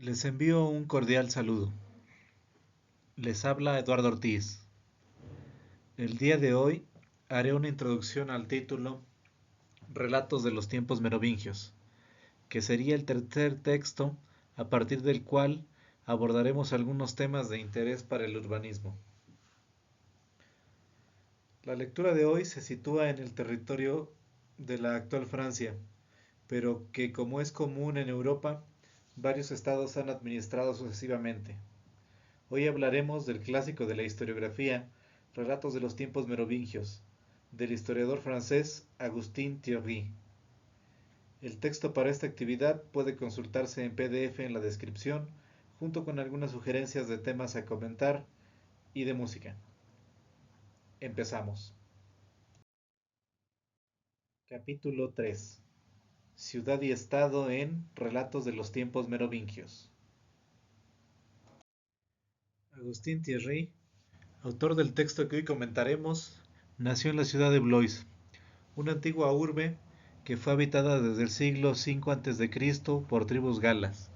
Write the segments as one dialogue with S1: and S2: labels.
S1: Les envío un cordial saludo. Les habla Eduardo Ortiz. El día de hoy haré una introducción al título Relatos de los tiempos merovingios, que sería el tercer texto a partir del cual abordaremos algunos temas de interés para el urbanismo. La lectura de hoy se sitúa en el territorio de la actual Francia, pero que, como es común en Europa, varios estados han administrado sucesivamente. Hoy hablaremos del clásico de la historiografía, Relatos de los tiempos merovingios, del historiador francés Agustín Thierry. El texto para esta actividad puede consultarse en PDF en la descripción, junto con algunas sugerencias de temas a comentar y de música. Empezamos. Capítulo 3. Ciudad y Estado en Relatos de los tiempos merovingios. Agustín Thierry, autor del texto que hoy comentaremos, nació en la ciudad de Blois, una antigua urbe que fue habitada desde el siglo V a.C. por tribus galas,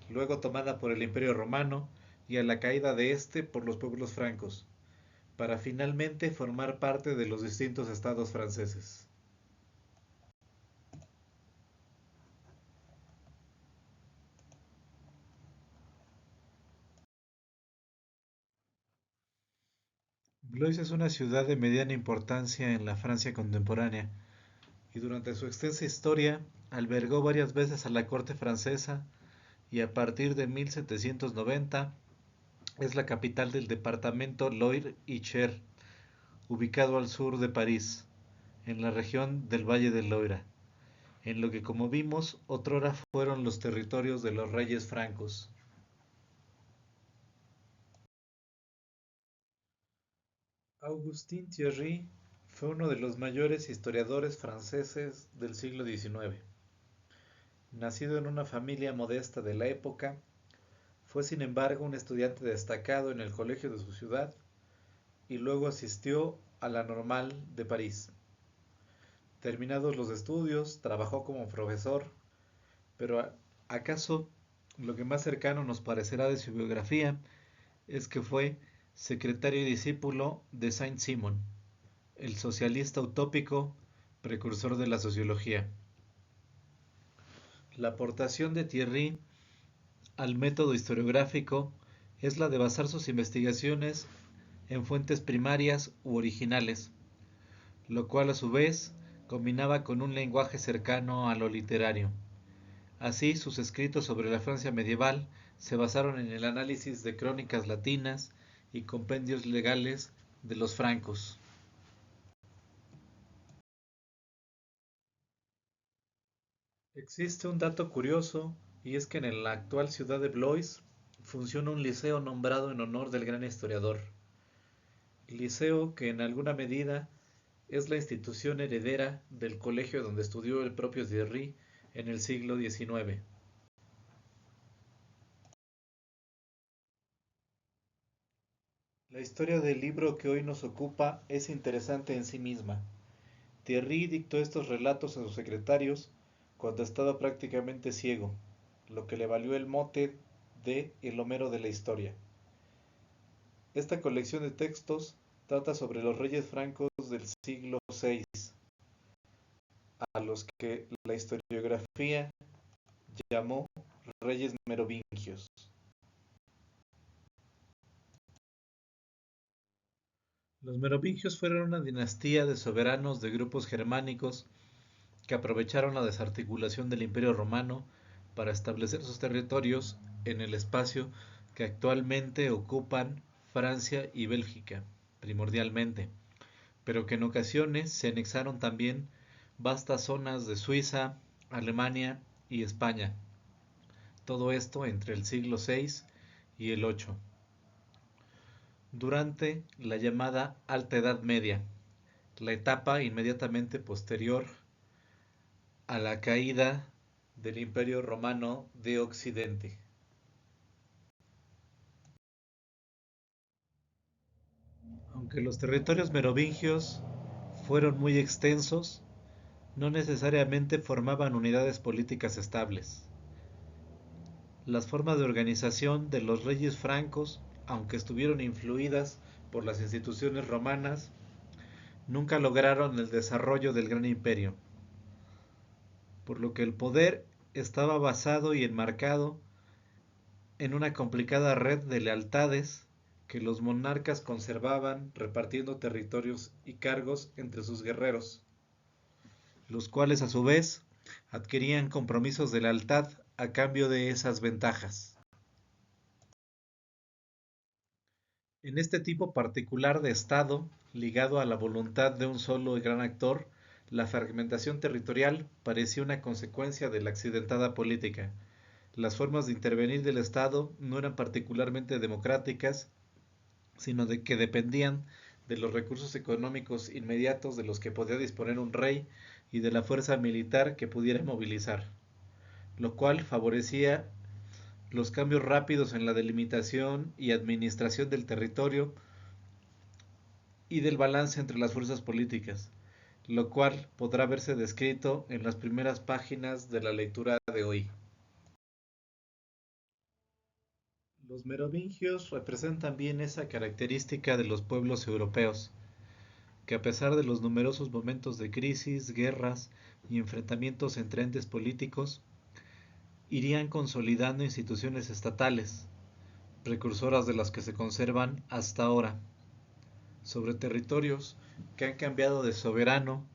S1: luego tomada por el Imperio Romano y a la caída de este por los pueblos francos, para finalmente formar parte de los distintos estados franceses. Blois es una ciudad de mediana importancia en la Francia contemporánea y durante su extensa historia albergó varias veces a la corte francesa y a partir de 1790 es la capital del departamento Loire y Cher, ubicado al sur de París, en la región del Valle del Loira, en lo que, como vimos, otrora fueron los territorios de los reyes francos. Augustin Thierry fue uno de los mayores historiadores franceses del siglo XIX. Nacido en una familia modesta de la época, fue sin embargo un estudiante destacado en el colegio de su ciudad y luego asistió a la Normal de París. Terminados los estudios, trabajó como profesor, pero ¿acaso lo que más cercano nos parecerá de su biografía es que fue secretario y discípulo de Saint-Simon, el socialista utópico precursor de la sociología? La aportación de Thierry al método historiográfico es la de basar sus investigaciones en fuentes primarias u originales, lo cual a su vez combinaba con un lenguaje cercano a lo literario. Así, sus escritos sobre la Francia medieval se basaron en el análisis de crónicas latinas y compendios legales de los francos. Existe un dato curioso, y es que en la actual ciudad de Blois funciona un liceo nombrado en honor del gran historiador. Liceo que en alguna medida es la institución heredera del colegio donde estudió el propio Thierry en el siglo XIX. La historia del libro que hoy nos ocupa es interesante en sí misma. Thierry dictó estos relatos a sus secretarios cuando estaba prácticamente ciego, lo que le valió el mote de El Homero de la historia. Esta colección de textos trata sobre los reyes francos del siglo VI, a los que la historiografía llamó reyes merovingios. Los merovingios fueron una dinastía de soberanos de grupos germánicos que aprovecharon la desarticulación del Imperio Romano para establecer sus territorios en el espacio que actualmente ocupan Francia y Bélgica, primordialmente, pero que en ocasiones se anexaron también vastas zonas de Suiza, Alemania y España. Todo esto entre el siglo VI y el VIII. Durante la llamada Alta Edad Media, la etapa inmediatamente posterior a la caída del Imperio Romano de Occidente. Aunque los territorios merovingios fueron muy extensos, no necesariamente formaban unidades políticas estables. Las formas de organización de los reyes francos, aunque estuvieron influidas por las instituciones romanas, nunca lograron el desarrollo del gran imperio, por lo que el poder estaba basado y enmarcado en una complicada red de lealtades que los monarcas conservaban repartiendo territorios y cargos entre sus guerreros, los cuales a su vez adquirían compromisos de lealtad a cambio de esas ventajas. En este tipo particular de Estado, ligado a la voluntad de un solo y gran actor, la fragmentación territorial parecía una consecuencia de la accidentada política. Las formas de intervenir del Estado no eran particularmente democráticas, sino de que dependían de los recursos económicos inmediatos de los que podía disponer un rey y de la fuerza militar que pudiera movilizar, lo cual favorecía los cambios rápidos en la delimitación y administración del territorio y del balance entre las fuerzas políticas, lo cual podrá verse descrito en las primeras páginas de la lectura de hoy. Los merovingios representan bien esa característica de los pueblos europeos, que a pesar de los numerosos momentos de crisis, guerras y enfrentamientos entre entes políticos, irían consolidando instituciones estatales, precursoras de las que se conservan hasta ahora, sobre territorios que han cambiado de soberano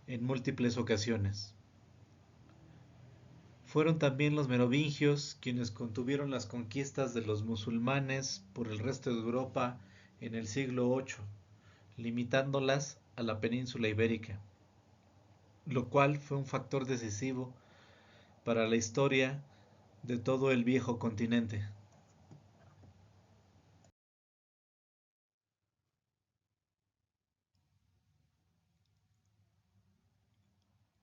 S1: en múltiples ocasiones. Fueron también los merovingios quienes contuvieron las conquistas de los musulmanes por el resto de Europa en el siglo VIII, limitándolas a la península ibérica, lo cual fue un factor decisivo para la historia de todo el viejo continente.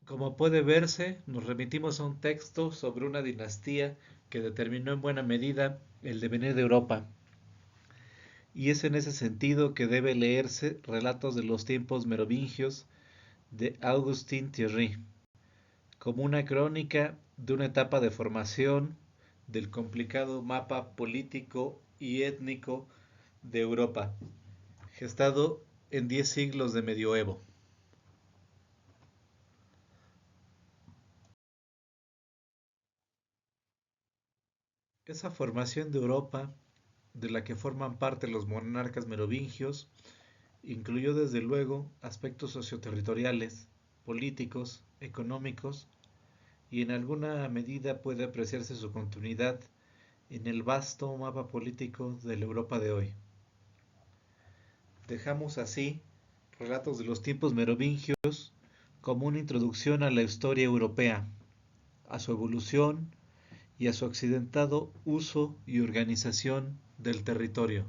S1: Como puede verse, nos remitimos a un texto sobre una dinastía que determinó en buena medida el devenir de Europa, y es en ese sentido que debe leerse Relatos de los tiempos merovingios de Augustin Thierry, como una crónica de una etapa de formación del complicado mapa político y étnico de Europa, gestado en 10 siglos de medioevo. Esa formación de Europa, de la que forman parte los monarcas merovingios, incluyó desde luego aspectos socioterritoriales, políticos, económicos y en alguna medida puede apreciarse su continuidad en el vasto mapa político de la Europa de hoy. Dejamos así Relatos de los tiempos merovingios como una introducción a la historia europea, a su evolución y a su accidentado uso y organización del territorio.